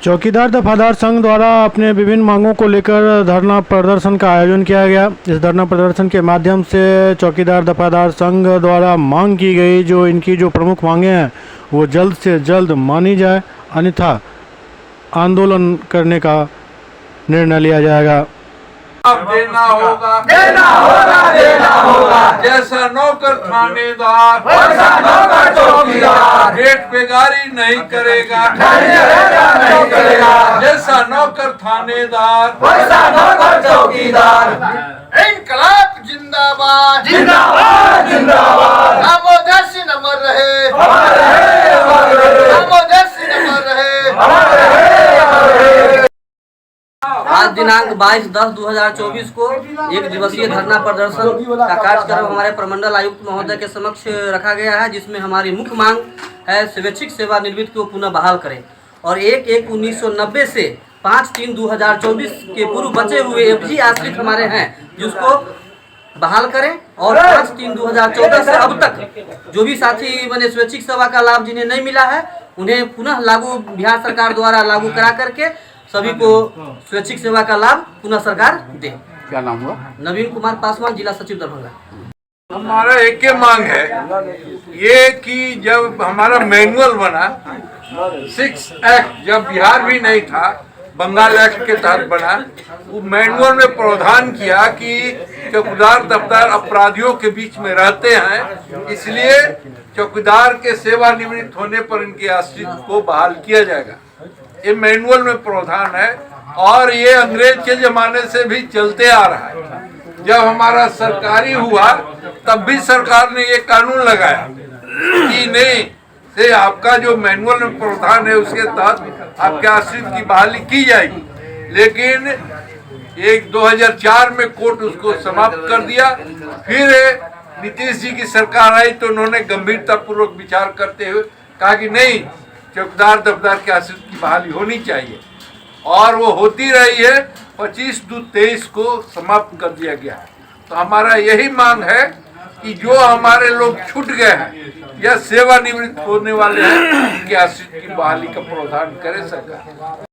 चौकीदार दफादार संघ द्वारा अपने विभिन्न मांगों को लेकर धरना प्रदर्शन का आयोजन किया गया। इस धरना प्रदर्शन के माध्यम से चौकीदार दफादार संघ द्वारा मांग की गई जो इनकी जो प्रमुख मांगे हैं वो जल्द से जल्द मानी जाए, अन्यथा आंदोलन करने का निर्णय लिया जाएगा। देना होगा, देना होगा, देना होगा। जैसा नौकर थानेदार वैसा नौकर चौकीदार, रेट बेगारी नहीं करेगा, नहीं करेगा। जैसा नौकर थानेदार वैसा नौकर चौकीदार। इनकलाब जिंदाबाद, जिंदाबाद जिंदाबाद। नामोदर्शी नमर रहे, अमर रहे, अमर रहे। नामोदर्शी नमर रहे, अमर रहे, अमर रहे। आज दिनांक 22/10/2024 को एक दिवसीय धरना प्रदर्शन का कार्यक्रम हमारे प्रमंडल आयुक्त महोदय के समक्ष रखा गया है, जिसमें हमारी मुख्य मांग है स्वैच्छिक सेवानिवृत्त को पुनः बहाल करें और 1/1/1990 से 5/3/2024 के पूर्व बचे हुए एफजी आश्रित हमारे हैं जिसको बहाल करें और 5/3/2014 से अब तक जो भी साथी बने स्वैच्छिक सेवा का लाभ जिन्हें नहीं मिला है उन्हें पुनः लागू बिहार सरकार द्वारा लागू करा करके सभी को स्वैच्छिक सेवा का लाभ पुनः सरकार दे। क्या नाम हुआ? नवीन कुमार पासवान, जिला सचिव दरभंगा। हमारा एक ही मांग है ये कि जब हमारा मैनुअल बना 6 एक्ट, जब बिहार भी नहीं था, बंगाल एक्ट के तहत बना, वो मैनुअल में प्रावधान किया कि चौकीदार दफ्तर अपराधियों के बीच में रहते हैं, इसलिए चौकीदार के सेवानिवृत्त होने पर इनके आश्रित को बहाल किया जाएगा। ये मैनुअल में प्रावधान है और ये अंग्रेज के जमाने से भी चलते आ रहा है। जब हमारा सरकारी हुआ तब भी सरकार ने ये कानून लगाया कि नहीं से आपका जो मैनुअल में प्रावधान है उसके तहत आपके आश्रित की बहाली की जाएगी, लेकिन 2004 में कोर्ट उसको समाप्त कर दिया। फिर नीतीश जी की सरकार आई तो उन्होंने गंभीरता पूर्वक विचार करते हुए कहा कि नहीं, चौकीदार दफ्तर के आश्रित की बहाली होनी चाहिए और वो होती रही है। 25/2/23 को समाप्त कर दिया गया है। तो हमारा यही मांग है कि जो हमारे लोग छूट गए हैं या सेवानिवृत्त होने वाले हैं उनके आश्रित की बहाली का प्रावधान करे सरकार।